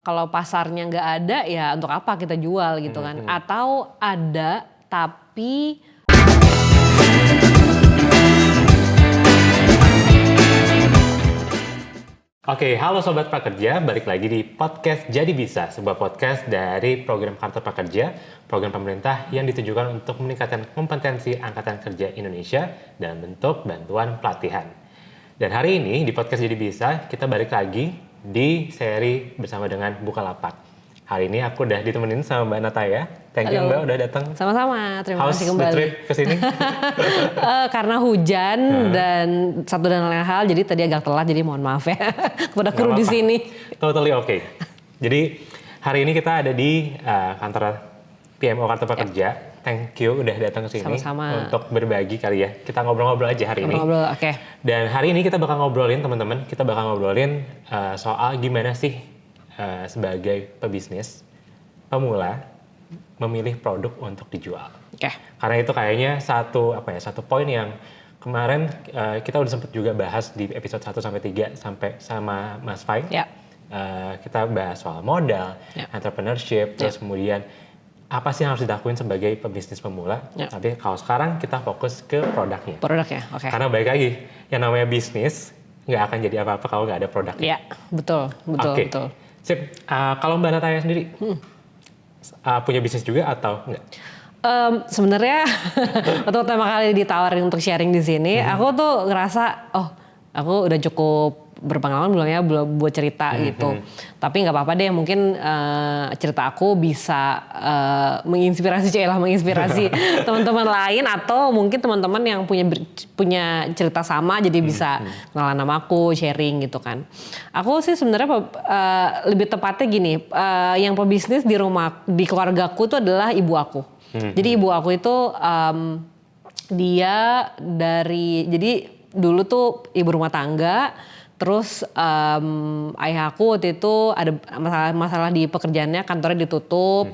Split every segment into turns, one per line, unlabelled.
Kalau pasarnya nggak ada ya untuk apa kita jual gitu kan. Atau ada tapi
Oke, halo Sobat Prakerja, balik lagi di podcast Jadi Bisa, sebuah podcast dari program Kartu Prakerja, program pemerintah yang ditujukan untuk meningkatkan kompetensi Angkatan Kerja Indonesia dalam bentuk bantuan pelatihan. Dan hari ini di podcast Jadi Bisa, kita balik lagi di seri bersama dengan Bukalapak. Hari ini aku udah ditemenin sama Mbak Nataya. Thank you Mbak udah datang.
sama-sama, terima kasih kembali.
How's the trip kesini?
Karena hujan dan satu dan lain hal, jadi tadi agak telat, jadi mohon maaf ya kepada kru di sini.
Totally okay. Jadi hari ini kita ada di kantor PMO Kartu Prakerja. Thank you udah datang ke sini untuk berbagi kali ya. Kita ngobrol-ngobrol aja hari ini.
Ngobrol, oke.
Dan hari ini kita bakal ngobrolin teman-teman, kita bakal ngobrolin soal gimana sih sebagai pebisnis pemula memilih produk untuk dijual.
Oke.
Karena itu kayaknya satu poin yang kemarin kita udah sempet juga bahas di episode 1 sampai 3 sampai sama Mas Fai.
Ya.
Kita bahas soal modal, entrepreneurship, terus kemudian apa sih yang harus dilakuin sebagai pebisnis pemula. Tapi kalau sekarang kita fokus ke produknya.
Produknya, oke.
Karena balik lagi, yang namanya bisnis nggak akan jadi apa-apa kalau nggak ada produknya.
Iya, betul. Betul.
Sip, kalau Mbak Nataya sendiri, punya bisnis juga atau enggak?
Sebenarnya waktu pertama kali ditawarin untuk sharing di sini, aku tuh ngerasa, aku udah cukup berpengalaman belum buat cerita gitu. Tapi nggak apa-apa deh, mungkin cerita aku bisa menginspirasi teman-teman lain, atau mungkin teman-teman yang punya cerita sama jadi bisa kenalan nama aku, sharing gitu kan. Aku sih sebenarnya lebih tepatnya gini, yang pebisnis di keluargaku itu adalah ibu aku. Jadi ibu aku itu dia jadi dulu tuh ibu rumah tangga. Terus ayah aku waktu itu ada masalah di pekerjaannya, kantornya ditutup.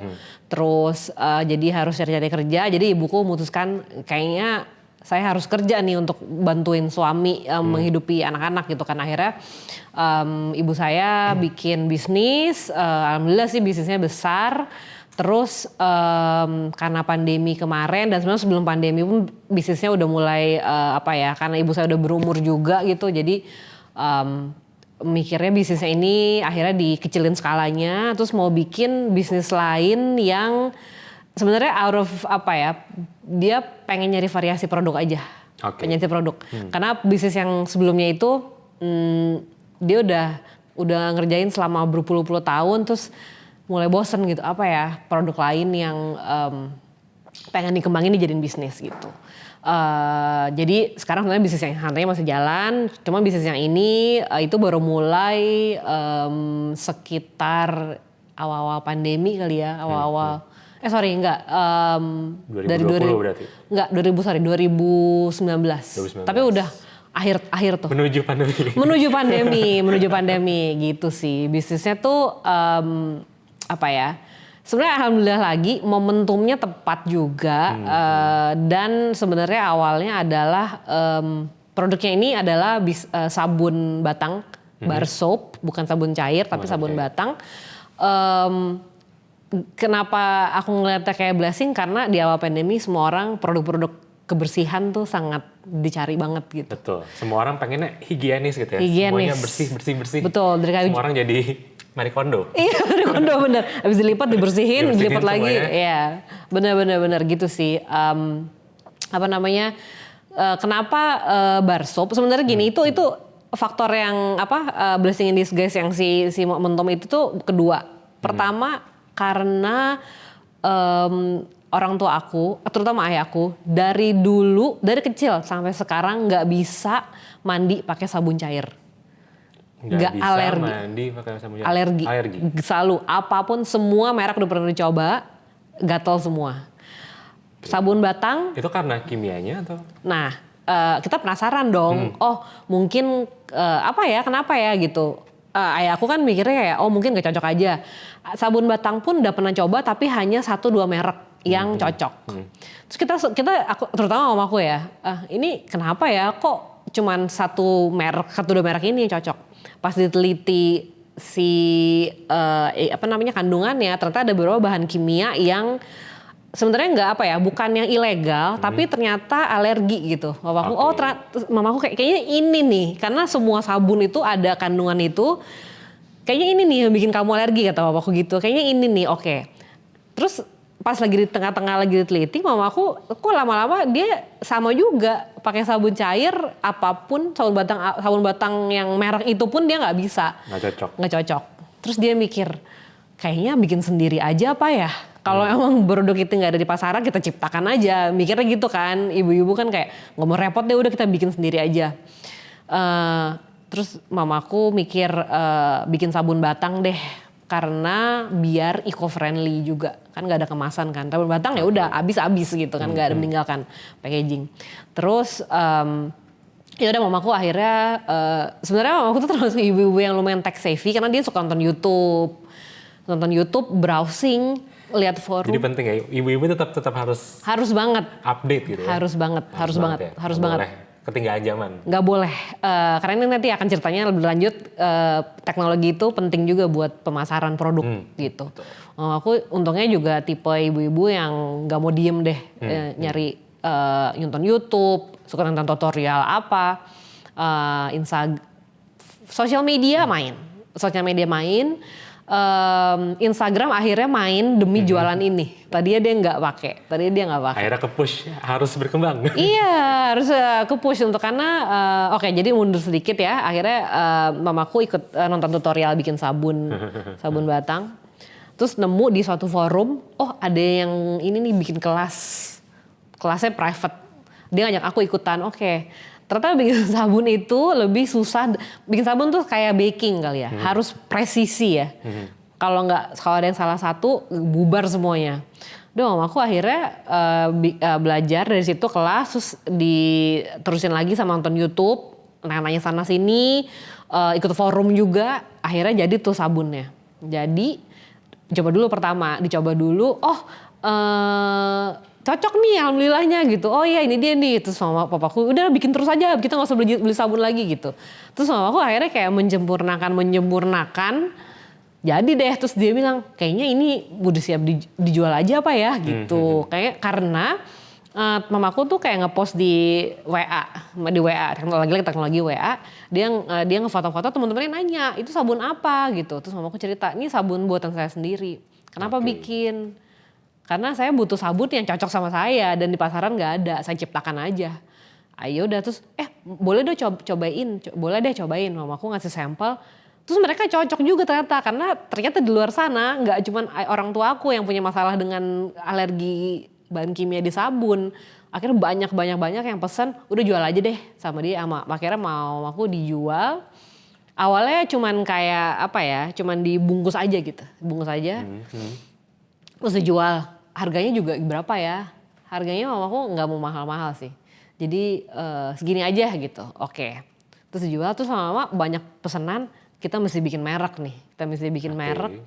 Terus jadi harus cari kerja. Jadi ibuku memutuskan kayaknya saya harus kerja nih untuk bantuin suami menghidupi anak-anak gitu kan. Akhirnya ibu saya bikin bisnis. Alhamdulillah sih bisnisnya besar. Terus karena pandemi kemarin dan sebenarnya sebelum pandemi pun bisnisnya udah mulai karena ibu saya udah berumur juga gitu. Jadi mikirnya bisnisnya ini akhirnya dikecilin skalanya, terus mau bikin bisnis lain yang sebenarnya out of dia pengen nyari variasi produk aja, pengen nyari produk. Karena bisnis yang sebelumnya itu dia udah ngerjain selama berpuluh-puluh tahun, terus mulai bosen gitu, produk lain yang pengen dikembangin dijadiin bisnis gitu. Jadi sekarang sebenarnya bisnis yang santai masih jalan, cuma bisnis yang ini itu baru mulai sekitar awal-awal pandemi kali ya, awal-awal. Dari
2020 berarti?
Enggak, 2019. Tapi udah akhir tuh. Menuju pandemi gitu sih. Bisnisnya tuh sebenarnya alhamdulillah lagi momentumnya tepat juga dan sebenarnya awalnya adalah produknya ini adalah sabun batang, bar soap, bukan sabun cair tapi sabun batang. Kenapa aku ngeliatnya kayak blessing, karena di awal pandemi semua orang produk-produk kebersihan tuh sangat dicari banget gitu.
Betul, semua orang pengennya higienis gitu ya,
semuanya
bersih.
Betul,
semua orang jadi Marie Kondo.
Iya, Marie Kondo bener. Habis dilipat dibersihin dilipat lagi. Iya, bener gitu sih. Kenapa bar soap? Sebenarnya gini, itu faktor yang blessing in disguise yang si momentum itu tuh kedua. Pertama karena orang tua aku, terutama ayah aku, dari kecil sampai sekarang nggak bisa mandi pakai sabun cair. Nggak alergi.
Mandi pakai sabun cair.
Alergi. Selalu, apapun semua merek udah pernah dicoba, gatal semua. Sabun batang.
Itu karena kimianya atau?
Nah, kita penasaran dong. Mungkin kenapa ya gitu. Ayah aku kan mikirnya kayak mungkin gak cocok aja. Sabun batang pun udah pernah coba tapi hanya 1-2 merek yang cocok. Terus aku terutama sama aku ya, ini kenapa ya kok cuman 1-2 merek ini yang cocok. Pas diteliti kandungannya ternyata ada beberapa bahan kimia yang sebenarnya nggak bukan yang ilegal, tapi ternyata alergi gitu. Mamaku, mamaku kayaknya ini nih, karena semua sabun itu ada kandungan itu, kayaknya ini nih yang bikin kamu alergi kata mamaku gitu. Kayaknya ini nih, oke. Terus pas lagi di tengah-tengah lagi diteliti, mamaku kok lama-lama dia sama juga pakai sabun cair apapun, sabun batang yang merek itu pun dia nggak bisa. Nggak cocok. Terus dia mikir, kayaknya bikin sendiri aja apa ya? Kalau emang produk itu nggak ada di pasaran, kita ciptakan aja. Mikirnya gitu kan, ibu-ibu kan kayak nggak mau repot deh, udah kita bikin sendiri aja. Terus mamaku mikir bikin sabun batang deh, karena biar eco-friendly juga. Kan nggak ada kemasan kan, sabun batang ya udah habis gitu kan, nggak ada meninggalkan packaging. Terus ya udah mamaku akhirnya sebenarnya mamaku tuh termasuk ibu-ibu yang lumayan tech savvy karena dia suka nonton YouTube, browsing, lihat forum.
Jadi penting ya, ibu-ibu tetap harus
banget
update gitu ya.
Harus banget.
Boleh ketinggalan zaman.
Nggak boleh, karena ini nanti akan ceritanya lebih lanjut. Teknologi itu penting juga buat pemasaran produk gitu. Aku untungnya juga tipe ibu-ibu yang nggak mau diem deh, nyari nonton YouTube, suka nonton tutorial apa, sosial media main. Instagram akhirnya main demi jualan ini. Tadinya dia nggak pakai.
Akhirnya ke-push harus berkembang.
Iya, harus ke-push untuk karena jadi mundur sedikit ya. Akhirnya mamaku ikut nonton tutorial bikin sabun batang. Terus nemu di suatu forum, ada yang ini nih bikin kelasnya private. Dia ngajak aku ikutan. Ternyata bikin sabun itu lebih susah. Bikin sabun tuh kayak baking kali ya, harus presisi ya. Kalau ada yang salah satu, bubar semuanya. Aku akhirnya belajar dari situ, kelas, terus diterusin lagi sama nonton YouTube, nanya sana sini, ikut forum juga. Akhirnya jadi tuh sabunnya. Jadi dicoba dulu. Cocok nih alhamdulillahnya gitu. Oh iya ini dia nih. Terus sama papaku udah bikin terus aja, kita gak usah beli sabun lagi gitu. Terus mamaku akhirnya kayak menyempurnakan. Jadi deh, terus dia bilang kayaknya ini udah siap dijual aja apa ya gitu. Kayak karena mamaku tuh kayak ngepost di WA, teknologi WA. Dia ngefoto-foto, teman-temannya nanya, itu sabun apa gitu. Terus mamaku cerita, ini sabun buatan saya sendiri. Kenapa bikin? Karena saya butuh sabun yang cocok sama saya dan di pasaran nggak ada, saya ciptakan aja. Ayo udah terus, boleh deh cobain. Mamaku ngasih sampel, terus mereka cocok juga ternyata di luar sana nggak cuma orang tua aku yang punya masalah dengan alergi bahan kimia di sabun. Akhirnya banyak yang pesan, udah jual aja deh sama dia. Akhirnya mau aku dijual. Awalnya cuman kayak cuman dibungkus aja gitu, terus dijual. Harganya juga berapa ya? Harganya mamaku nggak mau mahal-mahal sih. Jadi segini aja gitu. Terus dijual, terus mama banyak pesanan. Kita mesti bikin merek nih. Merek.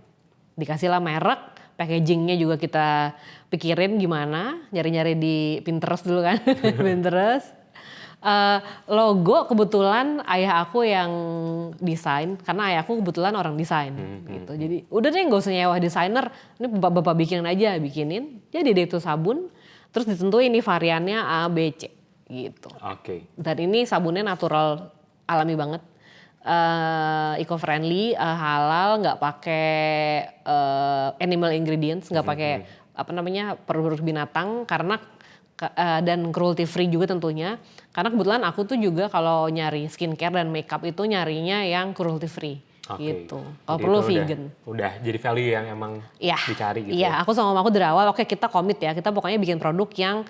Dikasihlah merek. Packagingnya juga kita pikirin gimana. Nyari-nyari di Pinterest dulu kan. Pinterest. Logo kebetulan ayah aku yang desain, karena ayah aku kebetulan orang desain gitu. Jadi udah deh nggak usah nyewa desainer, ini bapak bikinin. Jadi deh itu sabun, terus ditentuin ini variannya A, B, C gitu. Dan ini sabunnya natural, alami banget, eco friendly, halal, nggak pakai animal ingredients, nggak pakai produk binatang dan cruelty free juga tentunya. Karena kebetulan aku tuh juga kalau nyari skincare dan makeup itu nyarinya yang cruelty free gitu. Kalau perlu vegan.
Udah jadi value yang emang dicari gitu.
Iya, aku sama mamaku dari awal kita komit ya. Kita pokoknya bikin produk yang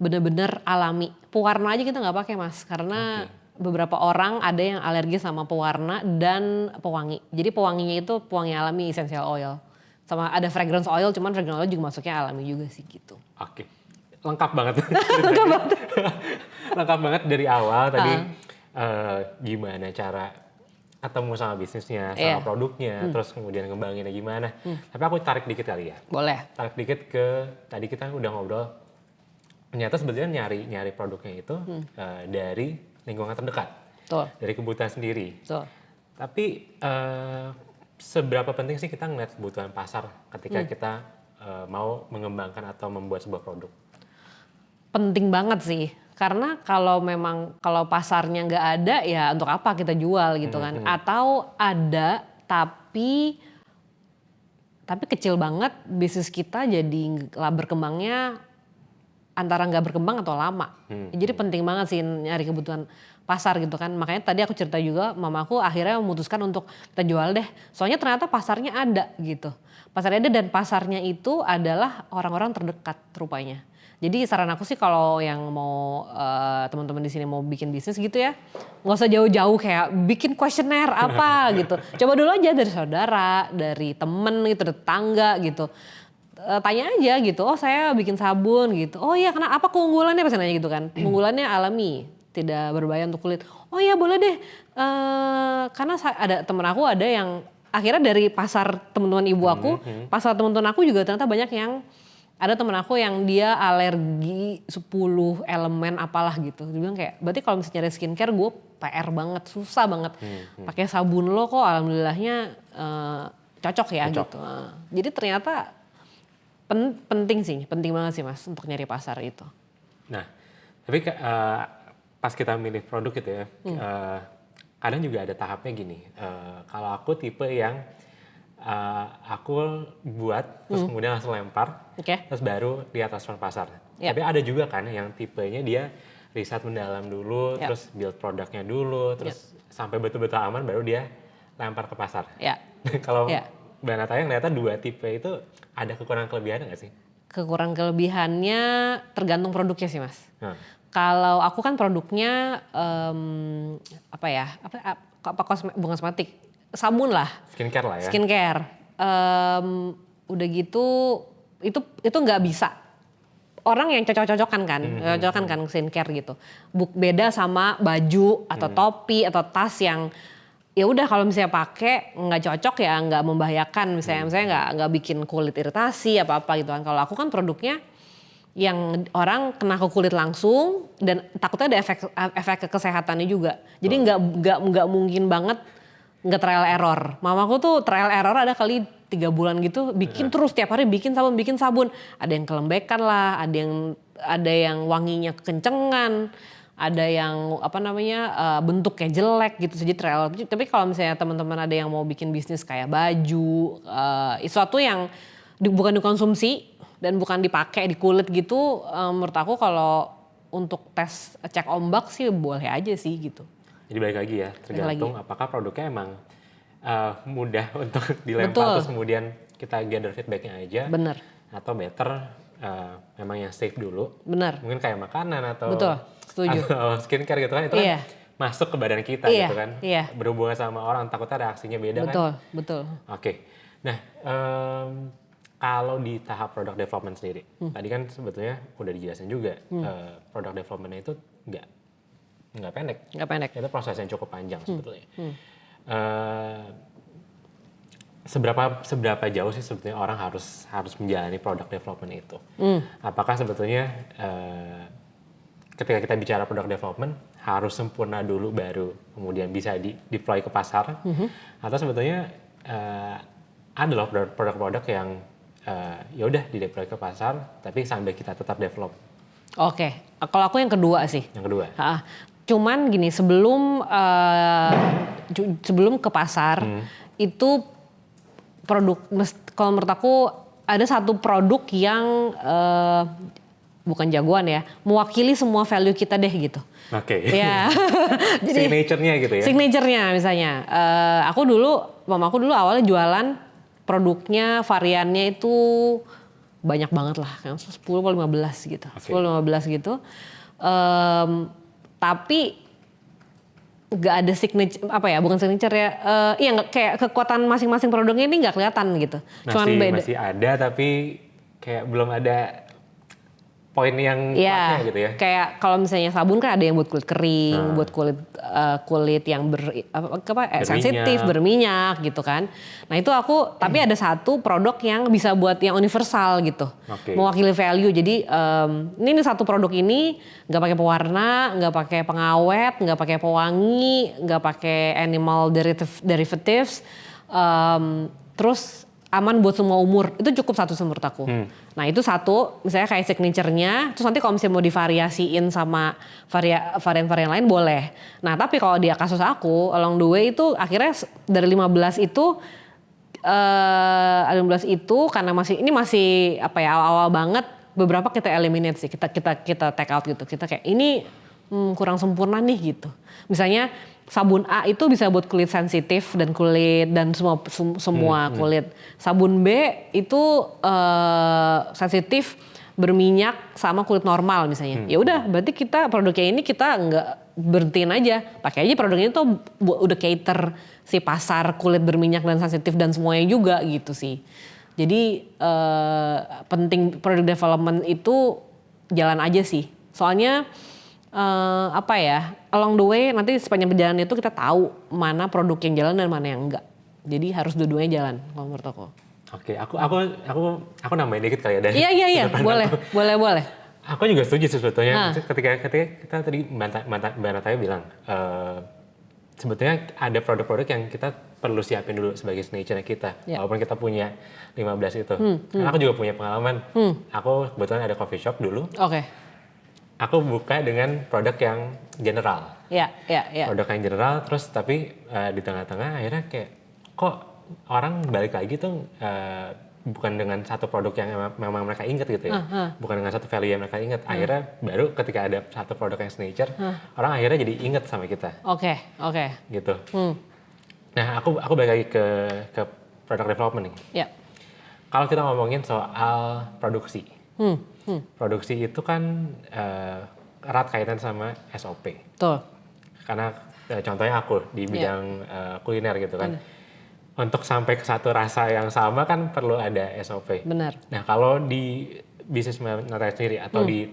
bener-bener alami. Pewarna aja kita nggak pakai Mas, karena beberapa orang ada yang alergi sama pewarna dan pewangi. Jadi pewanginya itu pewangi alami, essential oil. Sama ada fragrance oil, cuman fragrance oil juga masuknya alami juga sih gitu.
Lengkap banget. Lengkap banget dari awal tadi. Gimana cara ketemu sama bisnisnya, sama produknya, terus kemudian ngembanginnya gimana. Tapi aku tarik dikit kali ya.
Boleh.
Tarik dikit ke, tadi kita udah ngobrol, ternyata sebenarnya nyari produknya itu dari lingkungan terdekat.
Betul.
Dari kebutuhan sendiri.
Betul.
Tapi seberapa penting sih kita ngeliat kebutuhan pasar ketika kita mau mengembangkan atau membuat sebuah produk?
Penting banget sih. Karena kalau pasarnya nggak ada ya untuk apa kita jual gitu kan. Atau ada tapi kecil banget bisnis kita jadi berkembangnya antara nggak berkembang atau lama. Jadi penting banget sih nyari kebutuhan pasar gitu kan. Makanya tadi aku cerita juga mamaku akhirnya memutuskan untuk kita jual deh. Soalnya ternyata pasarnya ada gitu. Pasarnya ada dan pasarnya itu adalah orang-orang terdekat rupanya. Jadi saran aku sih kalau yang mau teman-teman di sini mau bikin bisnis gitu ya, nggak usah jauh-jauh kayak bikin kuesioner apa gitu. Coba dulu aja dari saudara, dari temen gitu, dari tetangga gitu. Tanya aja gitu, oh saya bikin sabun gitu. Oh iya, apa keunggulannya pasti nanya gitu kan. Keunggulannya alami, tidak berbahaya untuk kulit. Oh iya boleh deh, karena ada temen aku ada yang akhirnya dari pasar teman-teman ibu aku, pasar teman-teman aku juga ternyata banyak yang ada temen aku yang dia alergi 10 elemen apalah gitu. Dia bilang kayak, berarti kalau misalnya nyari skincare gue PR banget, susah banget. Pakai sabun lo kok alhamdulillahnya cocok ya gitu. Jadi ternyata penting banget sih mas untuk nyari pasar itu.
Nah, tapi pas kita milih produk gitu ya, kadang juga ada tahapnya gini. Kalau aku tipe yang aku buat terus kemudian langsung lempar, terus baru lihat respon pasar. Tapi ada juga kan yang tipenya dia riset mendalam dulu, terus build produknya dulu, terus sampai betul-betul aman baru dia lempar ke pasar. Kalau Mbak Nataya ternyata dua tipe itu ada kekurangan kelebihannya nggak sih?
Kekurangan kelebihannya tergantung produknya sih mas. Kalau aku kan produknya bukan kosmetik. Sabun lah. Skincare lah ya. Skincare. Udah gitu itu nggak bisa. Orang yang cocok-cocokan kan, cocokan kan skincare gitu. Beda sama baju atau topi atau tas yang ya udah kalau misalnya pakai nggak cocok ya nggak membahayakan misalnya nggak bikin kulit iritasi apa gitu kan. Kalau aku kan produknya yang orang kena ke kulit langsung dan takutnya ada efek ke kesehatannya juga. Jadi nggak mungkin banget nggak trial error. Mamaku tuh trial error ada kali 3 bulan gitu bikin terus tiap hari bikin sabun. Ada yang kelembekan lah, ada yang wanginya kekencengan, ada yang bentuknya jelek gitu. Jadi trial. Tapi kalau misalnya teman-teman ada yang mau bikin bisnis kayak baju, sesuatu yang bukan dikonsumsi dan bukan dipakai di kulit gitu, menurut aku kalau untuk tes cek ombak sih boleh aja sih gitu.
Jadi balik lagi ya, tergantung apakah produknya emang mudah untuk dilempar terus kemudian kita gather feedbacknya aja.
Bener.
Atau better memang yang safe dulu.
Bener.
Mungkin kayak makanan atau skincare gitu kan, itu kan masuk ke badan kita gitu kan. Berhubungan sama orang, takutnya reaksinya beda kan. Betul. Oke. Nah, kalau di tahap product development sendiri, tadi kan sebetulnya udah dijelasin juga, product development itu nggak pendek. Itu proses yang cukup panjang sebetulnya. Seberapa jauh sih sebetulnya orang harus menjalani product development itu? Apakah sebetulnya ketika kita bicara product development harus sempurna dulu baru kemudian bisa di-deploy ke pasar? Atau sebetulnya ada loh produk-produk yang ya udah di-deploy ke pasar tapi sambil kita tetap develop?
Oke, kalau aku yang kedua sih.
Yang kedua?
Cuman gini, sebelum ke pasar itu produk, kalau menurut aku ada satu produk yang bukan jagoan ya, mewakili semua value kita deh gitu.
Oke.
Ya. Jadi
signature-nya gitu ya.
Signature-nya misalnya, mamaku dulu awalnya jualan produknya variannya itu banyak banget lah, 10 atau 15 gitu. 10-15 gitu. Tapi nggak ada signature bukan signature ya, kayak kekuatan masing-masing produknya ini nggak kelihatan gitu.
Masih ada tapi kayak belum ada poin yang kuatnya gitu ya. Kayak
kalau misalnya sabun kan ada yang buat kulit kering, buat kulit yang sensitif, berminyak gitu kan. Nah itu tapi ada satu produk yang bisa buat yang universal gitu, mewakili value. Jadi ini satu produk ini nggak pakai pewarna, nggak pakai pengawet, nggak pakai pewangi, nggak pakai animal derivatives. Terus aman buat semua umur, itu cukup satu menurut aku. Nah itu satu, misalnya kayak signature-nya, terus nanti kalau misalnya mau divariasiin sama varian-varian lain boleh. Nah tapi kalau di kasus aku, along the way itu akhirnya dari 15 itu, 15 itu karena masih apa ya awal-awal banget, beberapa kita eliminate sih, kita take out gitu, kita kayak ini kurang sempurna nih gitu. Misalnya sabun A itu bisa buat kulit sensitif dan semua kulit. Sabun B itu sensitif berminyak sama kulit normal misalnya. Ya udah, berarti produknya ini kita nggak berhentiin aja. Pakai aja produknya itu udah cater si pasar kulit berminyak dan sensitif dan semuanya juga gitu sih. Jadi penting product development itu jalan aja sih. Soalnya apa ya, along the way nanti sepanjang perjalanan itu kita tahu mana produk yang jalan dan mana yang enggak. Jadi harus dua-duanya jalan kalau menurut aku.
Oke, aku nambahin dikit kali ya dari.
Iya, boleh.
Aku juga setuju sebetulnya. Ketika kita tadi Mbak Nataya bilang, sebetulnya ada produk-produk yang kita perlu siapin dulu sebagai signature kita. Walaupun kita punya 15 itu. Karena aku juga punya pengalaman. Aku kebetulan ada coffee shop dulu.
Oke.
Aku buka dengan produk yang general.
Iya.
Produk yang general, terus tapi di tengah-tengah akhirnya kayak kok orang balik lagi tuh bukan dengan satu produk yang memang mereka ingat gitu ya. Bukan dengan satu value yang mereka ingat. Akhirnya baru ketika ada satu produk yang signature, orang akhirnya jadi ingat sama kita.
Oke.
Gitu. Nah, aku balik lagi ke product development nih.
Iya.
Kalau kita ngomongin soal produksi. Produksi itu kan erat kaitan sama SOP.
Betul.
Karena contohnya aku di bidang kuliner gitu kan. Untuk sampai ke satu rasa yang sama kan perlu ada SOP.
Benar.
Nah kalau di bisnis Nataya sendiri atau di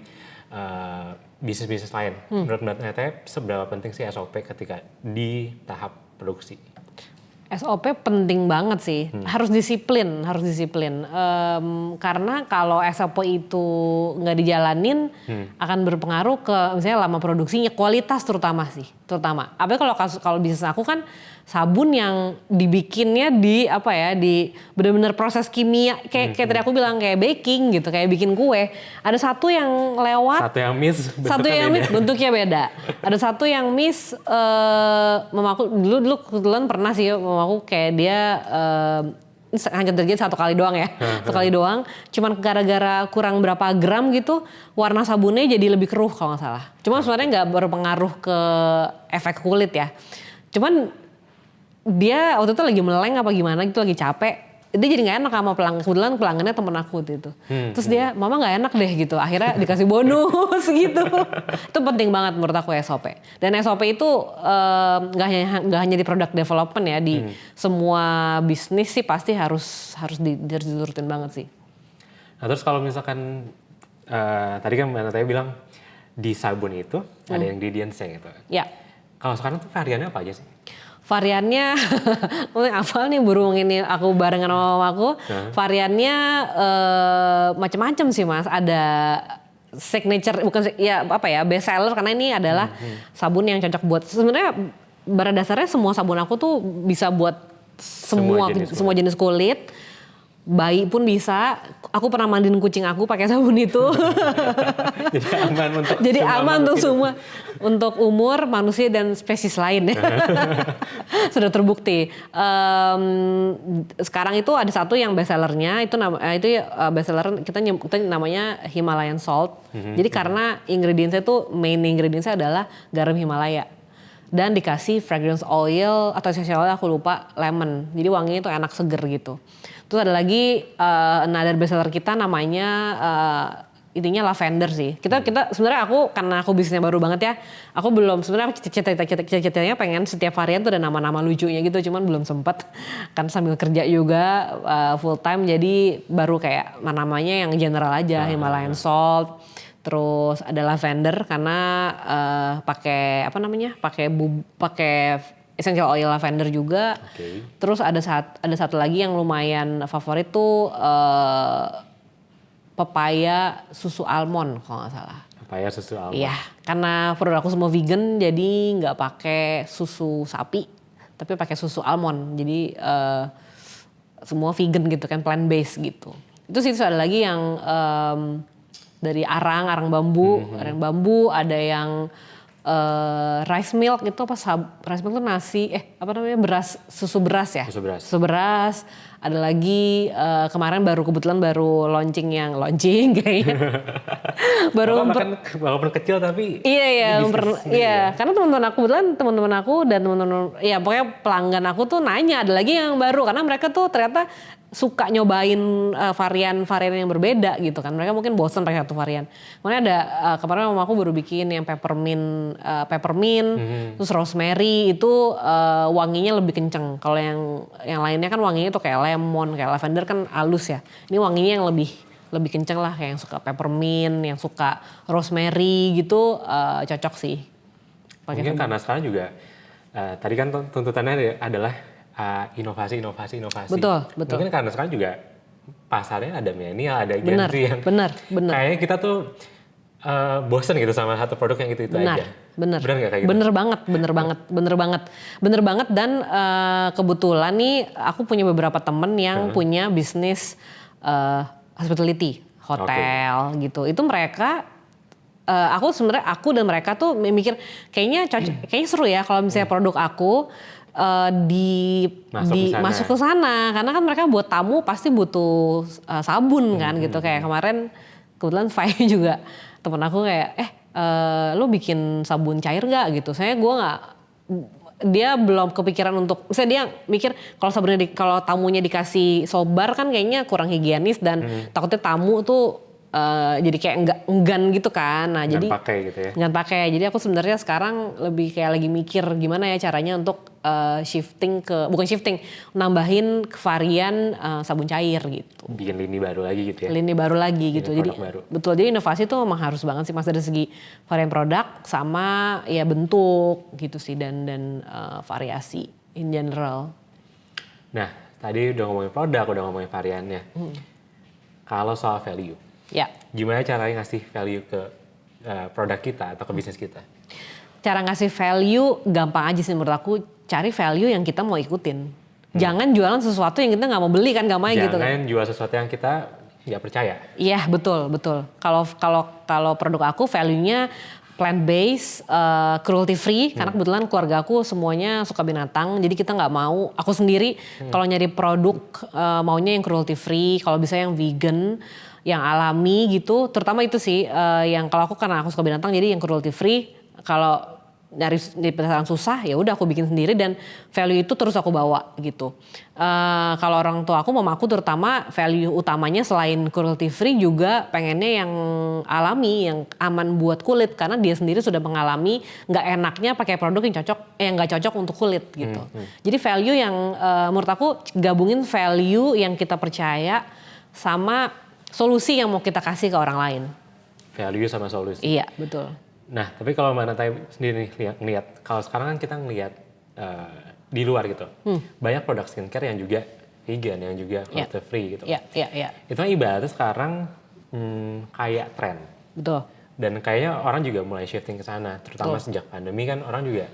bisnis-bisnis lain, menurut Nataya seberapa penting sih SOP ketika di tahap produksi?
SOP penting banget sih, harus disiplin. Karena kalau SOP itu nggak dijalanin, akan berpengaruh ke misalnya lama produksinya, kualitas terutama. Apalagi kalau bisnis aku kan sabun yang dibikinnya di benar-benar proses kimia, kayak tadi aku bilang kayak baking gitu, kayak bikin kue. Ada satu yang lewat,
satu yang miss,
bentuknya beda. Ada satu yang miss, mamaku dulu kebetulan pernah sih mamaku kayak dia hanya terjadi satu kali doang ya, sekali doang. Cuman gara-gara kurang berapa gram gitu, warna sabunnya jadi lebih keruh kalau nggak salah. Cuma sebenarnya nggak berpengaruh ke efek kulit ya. Cuman dia waktu itu lagi meleng apa gimana gitu, lagi capek. Dia jadi gak enak sama pelanggan, kebetulan pelanggannya temen aku gitu. Terus dia, mama gak enak deh gitu. Akhirnya dikasih bonus gitu. Itu penting banget menurut aku SOP. Dan SOP itu gak hanya di product development ya. Di semua bisnis sih pasti harus diturutin banget sih.
Nah terus kalau misalkan, tadi kan Mbak Nataya bilang di sabun itu ada ingredients-nya gitu.
Ya.
Kalau sekarang tuh variannya apa aja sih?
Variannya, hafal nih burung ini aku barengan sama mamaku. Variannya macam-macam sih mas. Ada signature, best seller karena ini adalah sabun yang cocok buat. Sebenarnya pada dasarnya semua sabun aku tuh bisa buat semua jenis kulit. Bayi pun bisa. Aku pernah mandiin kucing aku pakai sabun itu. Jadi aman untuk semua. Untuk umur, manusia dan spesies lain ya. Sudah terbukti. Sekarang itu ada satu yang best sellernya, itu best seller kita namanya Himalayan Salt. Jadi karena ingredientsnya itu main ingredientsnya adalah garam Himalaya. Dan dikasih fragrance oil atau essential oil aku lupa, lemon. Jadi wanginya itu enak seger gitu. Terus ada lagi another bestseller kita namanya intinya lavender sih. Kita sebenarnya karena aku bisnisnya baru banget ya. Aku belum sebenarnya cita-citanya pengen setiap varian tuh ada nama-nama lucunya gitu, cuman belum sempet. Kan sambil kerja juga full time, jadi baru kayak namanya yang general aja, Himalayan Salt. Terus ada lavender karena pakai essential oil lavender juga. Okay. Terus ada satu lagi yang lumayan favorit tuh pepaya susu almond kalau nggak salah.
Pepaya susu almond.
Iya, karena produk aku semua vegan jadi nggak pakai susu sapi. tapi pakai susu almond. Jadi semua vegan gitu kan, plant based gitu. Itu sih, ada lagi yang dari arang bambu, ada yang rice milk itu apa? Rice milk itu nasi, susu beras ya. Susu beras. Ada lagi kemarin kebetulan baru launching kayaknya.
Walaupun kecil tapi
iya, karena teman-teman aku dan teman-teman ya pokoknya pelanggan aku tuh nanya ada lagi yang baru karena mereka tuh ternyata suka nyobain varian-varian yang berbeda gitu kan. Mereka mungkin bosan pakai satu varian. Makanya ada kemarin mama aku baru bikin yang peppermint, terus rosemary itu wanginya lebih kenceng. Kalau yang lainnya kan wanginya tuh kayak lemon, kayak lavender kan halus ya. Ini wanginya yang lebih kenceng lah, kayak yang suka peppermint, yang suka rosemary gitu cocok sih.
Mungkin karena sekarang juga tadi kan tuntutannya adalah inovasi.
Betul.
Mungkin karena sekarang juga pasarnya ada milenial, ada Gen Z yang
bener.
kayaknya kita tuh bosen gitu sama satu produk yang itu aja.
Bener
Nggak kayak gitu?
Bener banget dan kebetulan nih aku punya beberapa temen yang punya bisnis hospitality, hotel gitu. Itu mereka aku dan mereka tuh mikir kayaknya seru ya kalau misalnya produk aku masuk ke sana karena kan mereka buat tamu pasti butuh sabun kan gitu. Kayak kemarin kebetulan Fai juga temen aku kayak lo bikin sabun cair gak gitu. Dia belum kepikiran untuk, misalnya dia mikir kalau tamunya dikasih sobar kan kayaknya kurang higienis dan takutnya tamu tuh jadi kayak enggan gitu kan. Nah, jadi
pakai gitu ya.
Nggak pakai. Jadi aku sebenarnya sekarang lebih kayak lagi mikir gimana ya caranya untuk nambahin varian sabun cair gitu.
Bikin lini baru lagi gitu ya.
Lini baru lagi gitu. Jadi
baru.
Betul. Jadi inovasi tuh memang harus banget sih Mas dari segi varian produk sama ya bentuk gitu sih dan variasi in general.
Nah, tadi udah ngomongin produk, udah ngomongin variannya. Kalau soal value.
Ya.
Gimana caranya ngasih value ke produk kita atau ke bisnis kita?
Cara ngasih value gampang aja sih menurut aku, cari value yang kita mau ikutin. Jangan jualan sesuatu yang kita nggak mau beli kan, gampang gitu kan.
Jangan jual sesuatu yang kita nggak percaya.
Iya betul. Kalau produk aku value-nya plant based, cruelty free karena kebetulan keluarga aku semuanya suka binatang, jadi kita nggak mau. Aku sendiri kalau nyari produk maunya yang cruelty free, kalau bisa yang vegan, yang alami gitu. Terutama itu sih yang kalau aku karena aku suka binatang jadi yang cruelty free. Kalau nyari di pasaran susah ya udah aku bikin sendiri dan value itu terus aku bawa gitu. Kalau orang tua aku, mama aku terutama value utamanya selain cruelty free juga pengennya yang alami, yang aman buat kulit karena dia sendiri sudah mengalami nggak enaknya pakai produk yang nggak cocok untuk kulit gitu. Jadi value yang menurut aku gabungin value yang kita percaya sama solusi yang mau kita kasih ke orang lain.
Value sama solusi.
Iya betul.
Nah, tapi kalau Mbak Natai sendiri ngelihat, kalau sekarang kan kita ngelihat di luar gitu, banyak produk skincare yang juga vegan, yang juga cruelty free gitu.
Iya.
Itu kan ibaratnya sekarang kayak tren.
Betul.
Dan kayaknya orang juga mulai shifting ke sana, terutama sejak pandemi kan orang juga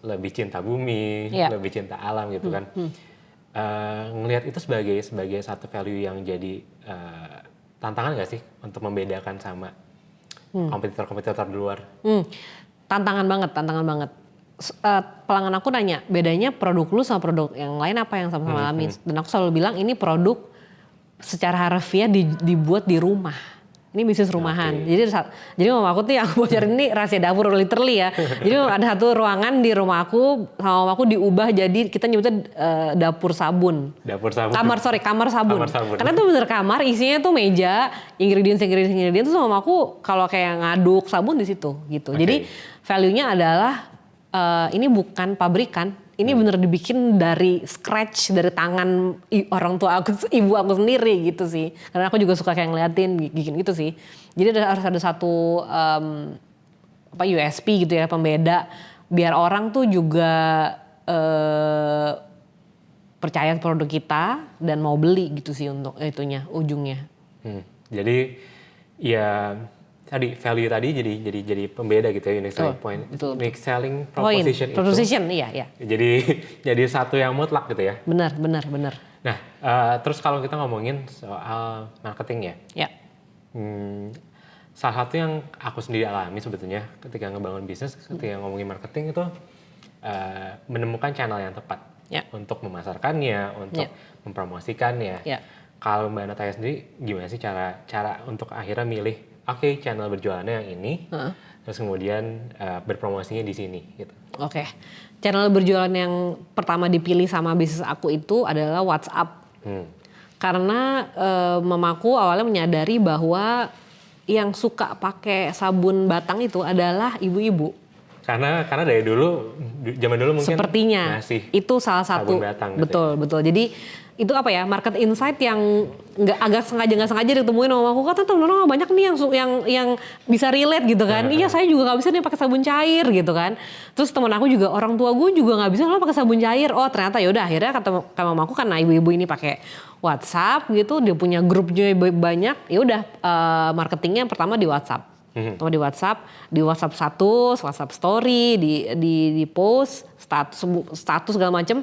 lebih cinta bumi, lebih cinta alam gitu kan. Ngelihat itu sebagai satu value yang jadi tantangan nggak sih untuk membedakan sama kompetitor-kompetitor di luar?
Tantangan banget. Pelanggan aku nanya, bedanya produk lu sama produk yang lain apa yang sama-sama alami? Dan aku selalu bilang ini produk secara harfiah dibuat di rumah. Ini bisnis rumahan. Jadi mama aku tuh yang bocorin ini rahasia dapur literally ya. Jadi ada satu ruangan di rumah aku sama mama aku diubah jadi kita nyebutnya dapur sabun. Kamar sabun. Karena itu bener kamar, isinya tuh meja, ingredients tuh sama mama aku kalau kayak ngaduk sabun di situ gitu. Jadi value-nya adalah ini bukan pabrikan. Ini bener dibikin dari scratch, dari tangan orang tua aku, ibu aku sendiri gitu sih. Karena aku juga suka kayak ngeliatin bikin gitu sih. Jadi harus ada satu USP gitu ya, pembeda. Biar orang tuh juga percaya produk kita dan mau beli gitu sih untuk ujungnya.
Jadi ya tadi value tadi jadi pembeda gitu ya, unique selling point.
betul.
Unique selling proposition itu.
Proposition, iya.
Jadi satu yang mutlak gitu ya.
Benar.
Nah, terus kalau kita ngomongin soal marketing ya.
Ya.
Salah satu yang aku sendiri alami sebetulnya ketika ngebangun bisnis, ketika ngomongin marketing itu menemukan channel yang tepat untuk memasarkannya, untuk mempromosikannya.
Ya.
Kalau Mbak Nataya sendiri gimana sih cara untuk akhirnya milih channel berjualannya yang ini, terus kemudian berpromosinya di sini gitu.
Oke. Channel berjualan yang pertama dipilih sama bisnis aku itu adalah WhatsApp. Karena mamaku awalnya menyadari bahwa yang suka pakai sabun batang itu adalah ibu-ibu.
Karena dari dulu, zaman dulu mungkin
sepertinya
masih
itu salah satu,
batang,
betul. Jadi itu market insight yang agak nggak sengaja ditemuin sama aku, kata temen-temen banyak nih yang bisa relate gitu kan. Iya, saya juga nggak bisa nih pakai sabun cair gitu kan. Terus temen aku juga, orang tua gue juga nggak bisa lo pakai sabun cair. Oh ternyata yaudah, akhirnya kata mamaku karena ibu-ibu ini pakai WhatsApp gitu, dia punya grupnya banyak, yaudah marketingnya pertama di WhatsApp. Di WhatsApp status, WhatsApp story, di post, status segala macem.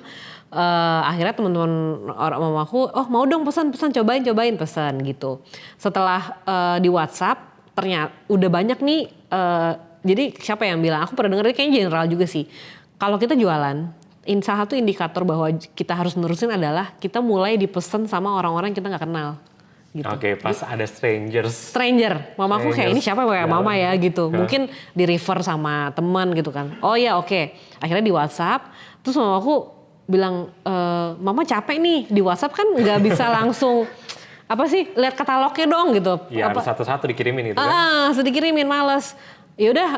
Akhirnya teman-teman orang mamaku, oh mau dong pesan cobain pesan gitu. Setelah di WhatsApp ternyata udah banyak nih. Jadi siapa yang bilang? Aku pernah denger kayaknya general juga sih. Kalau kita jualan, salah satu indikator bahwa kita harus nerusin adalah kita mulai dipesan sama orang-orang yang kita nggak kenal. Gitu.
Oke, pas ada stranger,
mamaku kayak ini siapa ya mama ya gitu. Mungkin di refer sama teman gitu kan. Oh ya oke. Akhirnya di WhatsApp, terus mamaku bilang, mama capek nih di WhatsApp kan nggak bisa langsung lihat katalognya dong gitu.
Iya, harus satu-satu dikirimin gitu kan.
Dikirimin males. Yaudah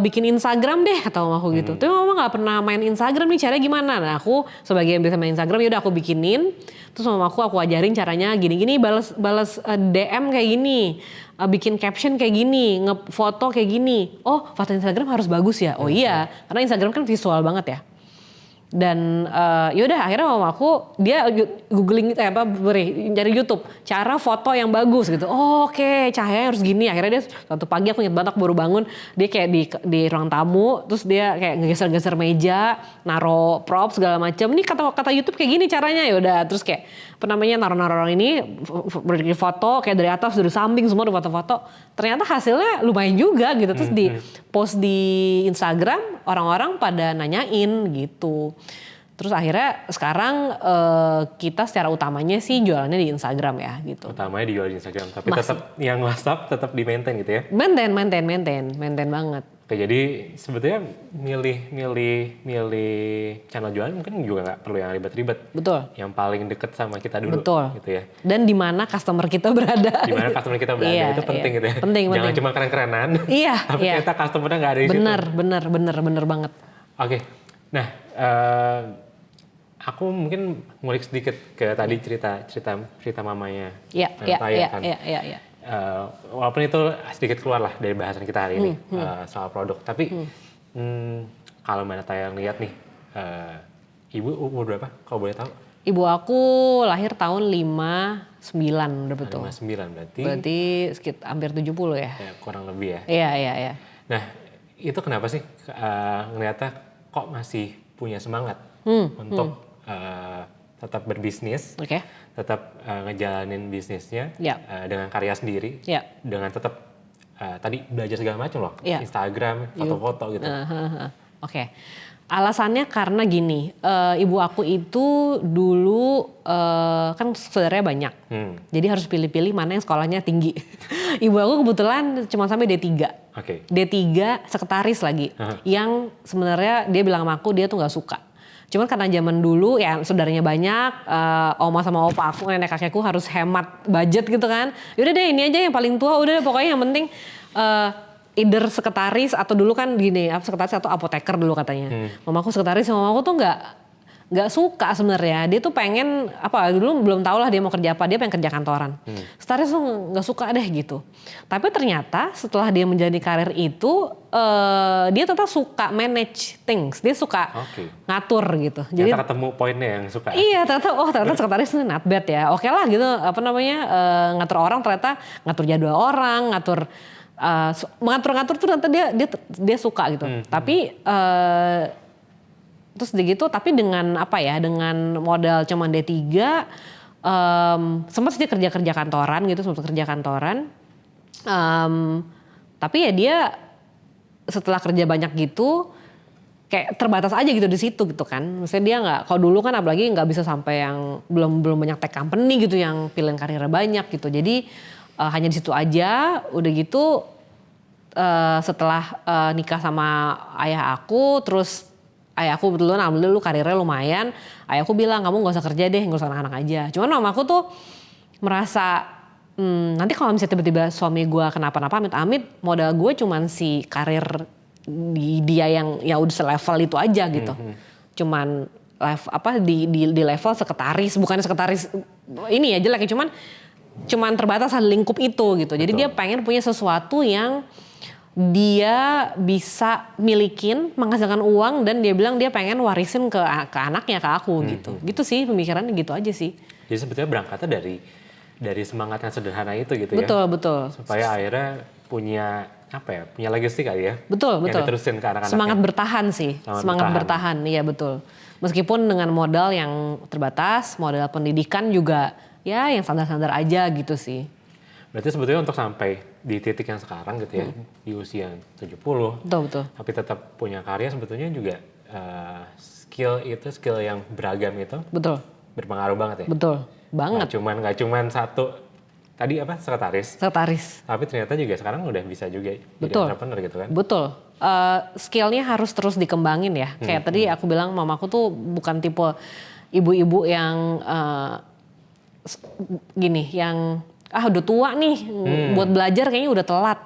bikin Instagram deh kata mamaku gitu. Tapi mama nggak pernah main Instagram nih, caranya gimana? Nah aku sebagai yang bisa main Instagram, yaudah aku bikinin. Terus mamaku aku ajarin caranya gini-gini, balas DM kayak gini, bikin caption kayak gini, ngefoto kayak gini. Oh foto Instagram harus bagus ya? Oh iya, karena Instagram kan visual banget ya. Dan yaudah akhirnya mamaku dia googling cari YouTube cara foto yang bagus gitu. Oh, oke, cahaya harus gini. Akhirnya dia suatu pagi aku ingat banget, aku baru bangun, dia kayak di ruang tamu, terus dia kayak ngegeser-geser meja, naro props segala macam. Ini kata YouTube kayak gini caranya. Yaudah terus kayak naro ini foto kayak dari atas dari samping semua ada foto-foto. Ternyata hasilnya lumayan juga gitu. Terus di post di Instagram orang-orang pada nanyain gitu. Terus akhirnya sekarang kita secara utamanya sih jualannya di Instagram ya gitu.
Utamanya dijual di Instagram, tapi tetap yang WhatsApp tetap di maintain gitu ya?
Maintain banget.
Oke, jadi sebetulnya milih channel jualan mungkin juga nggak perlu yang ribet-ribet.
Betul.
Yang paling deket sama kita dulu.
Betul.
Gitu ya.
Dan di mana customer kita berada.
Itu penting gitu ya.
Penting.
Jangan cuma keren-kerenan.
Iya.
Tapi ternyata customernya nggak ada di situ.
Bener banget.
Oke. Nah, aku mungkin ngulik sedikit ke tadi cerita mamanya.
Iya.
Walaupun itu sedikit keluar lah dari bahasan kita hari ini soal produk, tapi kalau Mbak Nataya lihat nih, ibu umur berapa kalau boleh tahu?
Ibu aku lahir tahun 59 udah betul.
59
berarti sekitar hampir 70 ya?
Ya kurang lebih ya.
Iya.
Nah itu kenapa sih ngeliatnya kok masih punya semangat untuk tetap berbisnis?
Oke.
Tetap ngejalanin bisnisnya dengan karya sendiri, dengan tetap tadi belajar segala macam loh, Instagram, foto-foto gitu.
Oke. Alasannya karena gini, ibu aku itu dulu kan saudaranya banyak, jadi harus pilih-pilih mana yang sekolahnya tinggi. Ibu aku kebetulan cuma sampai D3, D3 sekretaris lagi, yang sebenarnya dia bilang sama aku dia tuh nggak suka. Cuman karena zaman dulu ya saudaranya banyak, oma sama opa aku, nenek kakekku harus hemat budget gitu kan. Yaudah deh ini aja yang paling tua, udah pokoknya yang penting either sekretaris atau dulu kan gini, sekretaris atau apoteker dulu katanya. Mamaku sekretaris, mamaku tuh nggak suka sebenarnya. Dia tuh pengen dulu belum tau lah dia mau kerja apa, dia pengen kerja kantoran. Sekretaris tuh nggak suka deh gitu. Tapi ternyata setelah dia menjalani karir itu dia tetap suka manage things, dia suka ngatur gitu.
Jadi ketemu poinnya yang suka.
Iya, ternyata sekretaris itu not bad ya. Oke lah gitu, ngatur orang, ternyata ngatur jadwal orang, ngatur mengatur-ngatur tuh nanti dia suka gitu. Tapi terus gitu, tapi dengan apa ya, dengan modal cuman D3, sempat sih kerja kantoran gitu, tapi ya dia setelah kerja banyak gitu kayak terbatas aja gitu di situ gitu kan. Maksudnya dia nggak, kalau dulu kan apalagi nggak bisa sampai yang belum banyak tech company gitu yang pilihan karirnya banyak gitu. Jadi hanya di situ aja. Udah gitu setelah nikah sama ayah aku, terus ayahku betulan alhamdulillah lu karirnya lumayan. Ayahku bilang kamu gak usah kerja deh, gak usah anak-anak aja. Cuman mamaku tuh merasa nanti kalau misalnya tiba-tiba suami gue kenapa-napa amit-amit, modal gue cuman si karir dia yang ya udah selevel itu aja gitu. Cuman di level sekretaris, bukan sekretaris ini ya jelek, cuman terbatas lingkup itu gitu. Jadi dia pengen punya sesuatu yang dia bisa milikin, menghasilkan uang, dan dia bilang dia pengen warisin ke anaknya, ke aku gitu. Gitu sih pemikirannya, gitu aja sih.
Jadi sebetulnya berangkatnya dari semangat yang sederhana itu gitu ya.
Betul.
Supaya akhirnya punya punya legacy kali ya.
Betul.
Yang diterusin ke anak-anaknya.
Semangat bertahan sih. Semangat bertahan, iya betul. Meskipun dengan modal yang terbatas, modal pendidikan juga ya yang standar-standar aja gitu sih.
Berarti sebetulnya untuk sampai di titik yang sekarang gitu ya, di usia 70,
betul.
tapi tetap punya karya, sebetulnya juga skill yang beragam itu
betul
berpengaruh banget ya.
Betul banget.
Nggak cuman satu tadi sekretaris. Tapi ternyata juga sekarang udah bisa juga jadi entrepreneur gitu kan.
Betul. Skillnya harus terus dikembangin ya. Kayak tadi aku bilang mamaku tuh bukan tipe ibu-ibu yang gini, yang udah tua nih, buat belajar kayaknya udah telat.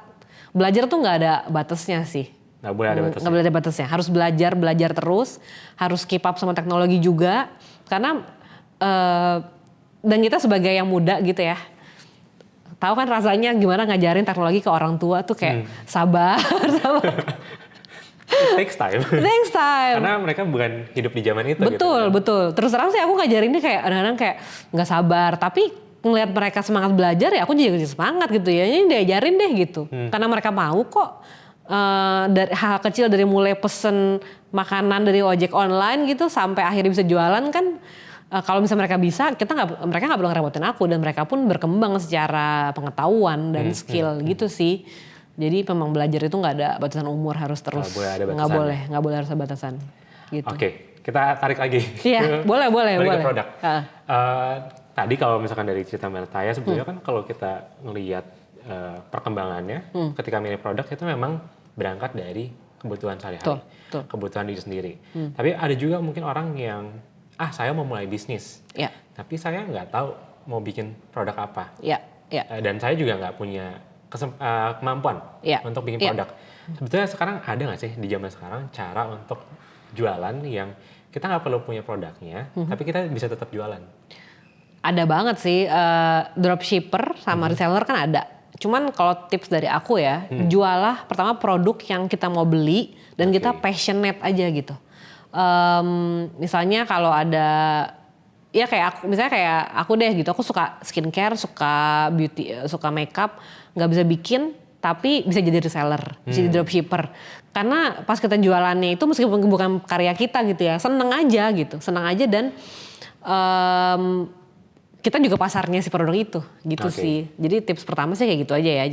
Belajar tuh nggak ada batasnya sih.
Nggak boleh ada batasnya.
Nggak boleh ada batasnya. Harus belajar terus, harus keep up sama teknologi juga. Karena dan kita sebagai yang muda gitu ya, tahu kan rasanya gimana ngajarin teknologi ke orang tua tuh kayak sabar.
It takes time. Karena mereka bukan hidup di zaman itu.
Betul. Terus terang sih aku ngajarinnya kayak kadang-kadang kayak nggak sabar, tapi ngelihat mereka semangat belajar ya aku juga semangat gitu ya. Ini diajarin deh gitu. Karena mereka mau kok. Dari hal kecil, dari mulai pesen makanan dari ojek online gitu sampai akhirnya bisa jualan kan. Kalau misalnya mereka bisa, mereka nggak perlu ngerepotin aku, dan mereka pun berkembang secara pengetahuan dan skill gitu sih. Jadi memang belajar itu nggak ada batasan umur, harus terus, nggak boleh harus ada batasan. Gitu.
Oke, kita tarik lagi.
Iya, boleh.
Ke produk. Tadi kalau misalkan dari cerita Mbak Taya, sebetulnya kan kalau kita ngelihat perkembangannya, ketika milih produk itu memang berangkat dari kebutuhan sehari-hari, kebutuhan diri sendiri. Tapi ada juga mungkin orang yang saya mau mulai bisnis, tapi saya nggak tahu mau bikin produk apa. Dan saya juga nggak punya kemampuan untuk bikin produk. Sebetulnya sekarang ada nggak sih di zaman sekarang cara untuk jualan yang kita nggak perlu punya produknya, tapi kita bisa tetap jualan?
Ada banget sih, dropshipper sama reseller kan ada. Cuman kalau tips dari aku ya, jualah pertama produk yang kita mau beli dan kita passionate aja gitu. Misalnya kalau ada, ya kayak aku deh gitu, aku suka skincare, suka beauty, suka makeup, nggak bisa bikin tapi bisa jadi reseller, bisa jadi dropshipper. Karena pas kita jualannya itu meskipun bukan karya kita gitu ya, seneng aja dan kita juga pasarnya si produk itu gitu sih. Jadi tips pertama sih kayak gitu aja ya.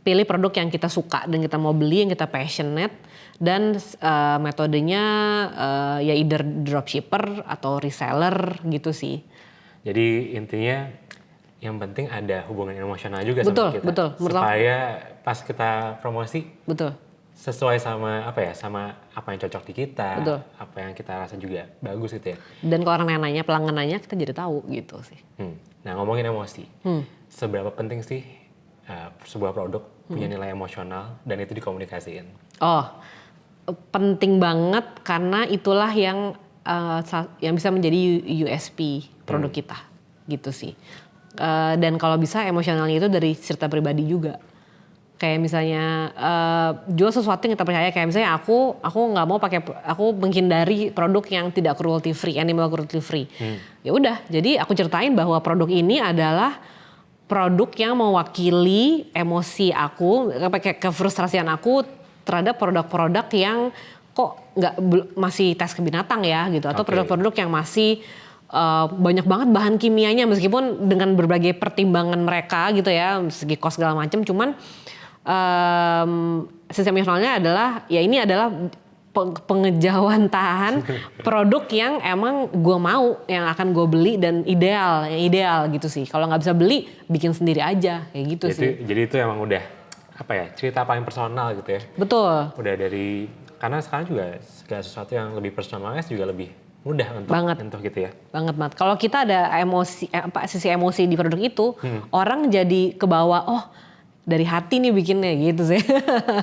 Pilih produk yang kita suka dan kita mau beli, yang kita passionate, dan metodenya ya either dropshipper atau reseller gitu sih.
Jadi intinya yang penting ada hubungan emosional juga sama kita.
Betul.
Supaya pas kita promosi sesuai sama apa yang cocok di kita, apa yang kita rasa juga bagus gitu ya. Dan
kalau orang nanya, pelanggan nanya, kita jadi tahu gitu sih.
Nah, ngomongin emosi, seberapa penting sih sebuah produk punya nilai emosional dan itu dikomunikasiin?
Penting banget, karena itulah yang bisa menjadi USP produk kita gitu sih. Dan kalau bisa emosionalnya itu dari cerita pribadi juga. Kayak misalnya jual sesuatu yang kita percaya, kayak misalnya aku nggak mau aku menghindari produk yang tidak cruelty free, animal cruelty free. Ya udah, jadi aku ceritain bahwa produk ini adalah produk yang mewakili emosi aku, kefrustrasian aku terhadap produk-produk yang kok masih tes ke binatang ya gitu, atau produk-produk yang masih banyak banget bahan kimianya meskipun dengan berbagai pertimbangan mereka gitu ya, segi cost segala macam, cuman sistem emosionalnya adalah ya ini adalah pengejauhantahan produk yang emang gue mau, yang akan gue beli dan yang ideal gitu sih. Kalau nggak bisa beli, bikin sendiri aja kayak gitu sih.
Jadi itu emang udah apa ya, cerita paling personal gitu ya.
Betul.
Udah karena sekarang juga segala sesuatu yang lebih personalized juga lebih mudah untuk nyentuh gitu ya.
Banget. Kalau kita ada sisi emosi di produk itu, orang jadi kebawa, oh dari hati nih bikinnya gitu sih.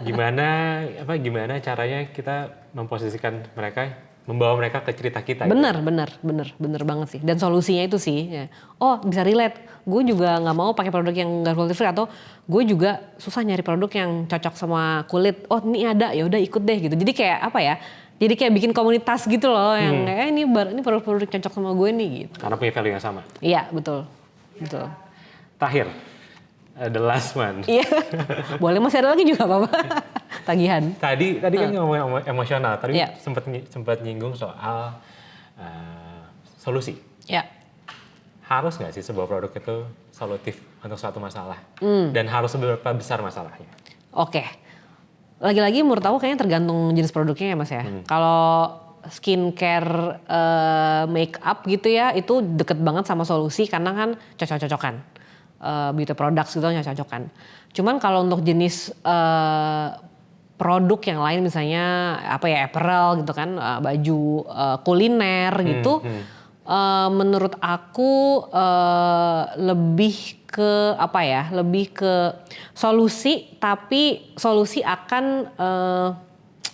Gimana caranya kita memposisikan mereka, membawa mereka ke cerita kita.
Bener banget sih. Dan solusinya itu sih, ya. Oh bisa relate. Gue juga nggak mau pakai produk yang nggak cruelty free, atau gue juga susah nyari produk yang cocok sama kulit. Oh ini ada, ya udah ikut deh gitu. Jadi kayak apa ya? Jadi kayak bikin komunitas gitu loh, yang ini produk-produk cocok sama gue nih gitu.
Karena punya value yang sama.
Iya betul.
Terakhir. The last one.
Iya, boleh masih ada lagi juga apa-apa. Tagihan.
Tadi kan ngomong emosional, tadi sempat nyinggung soal solusi.
Ya.
Harus nggak sih sebuah produk itu solutif untuk suatu masalah? Dan harus seberapa besar masalahnya?
Oke. Lagi-lagi menurut aku kayaknya tergantung jenis produknya ya Mas ya. Kalau skincare, make up gitu ya, itu deket banget sama solusi karena kan cocok-cocokan. Beauty products gitu cocok-cocokan. Cuman kalau untuk jenis produk yang lain misalnya apparel gitu kan, baju kuliner gitu, menurut aku lebih ke solusi, tapi solusi akan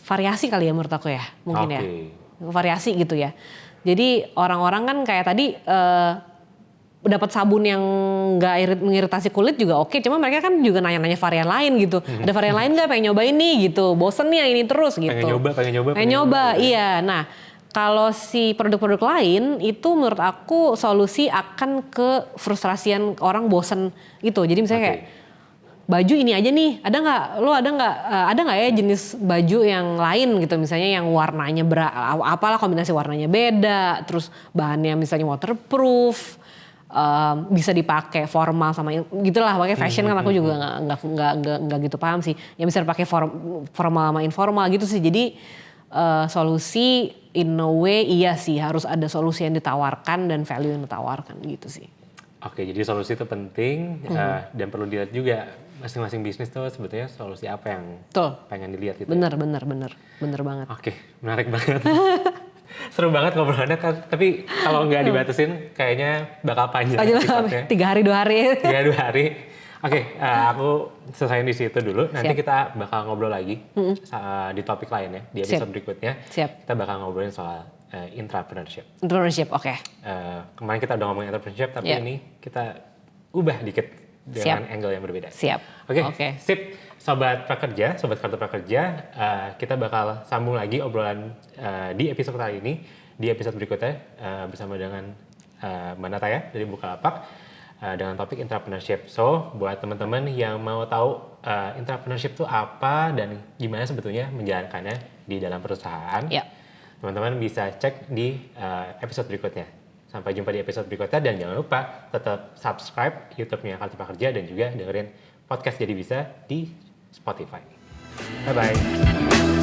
variasi kali ya menurut aku ya, mungkin ya, variasi gitu ya. Jadi orang-orang kan kayak tadi dapat sabun yang nggak mengiritasi kulit juga oke, cuma mereka kan juga nanya-nanya varian lain gitu. Ada varian lain nggak, pengen nyobain nih gitu, bosen nih yang ini terus gitu. Pengen nyoba, iya. Nah kalau si produk-produk lain itu menurut aku solusi akan ke frustrasian orang bosen gitu. Jadi misalnya kayak baju ini aja nih, ada nggak ya jenis baju yang lain gitu, misalnya yang warnanya apalah kombinasi warnanya beda, terus bahannya misalnya waterproof. Bisa dipakai formal sama gitulah, pakai fashion kan aku juga nggak gitu paham sih. Yang bisa dipakai formal sama informal gitu sih. Jadi solusi in a way iya sih, harus ada solusi yang ditawarkan dan value yang ditawarkan gitu sih.
Oke, jadi solusi itu penting dan perlu dilihat juga masing-masing bisnis tuh sebetulnya solusi apa yang pengen dilihat gitu.
Bener banget.
Oke, menarik banget. Seru banget ngobrolnya kan, tapi kalau nggak dibatasin kayaknya bakal panjang.
3 hari 2 hari.
3-2 hari. Oke, aku selesaiin di situ dulu. Nanti kita bakal ngobrol lagi di topik lain ya, di episode berikutnya. Kita bakal ngobrolin soal entrepreneurship.
Oke.
Kemarin kita udah ngomongin entrepreneurship, tapi ini kita ubah dikit dengan angle yang berbeda. Oke. Sip. Sobat Prakerja, Sobat Kartu Prakerja, kita bakal sambung lagi obrolan di episode kali ini. Di episode berikutnya bersama dengan Mbak Nataya dari Bukalapak dengan topik entrepreneurship. So, buat teman-teman yang mau tahu entrepreneurship itu apa dan gimana sebetulnya menjalankannya di dalam perusahaan, teman-teman bisa cek di episode berikutnya. Sampai jumpa di episode berikutnya dan jangan lupa tetap subscribe YouTube-nya Kartu Prakerja dan juga dengerin podcast Jadi Bisa di Spotify. Bye-bye.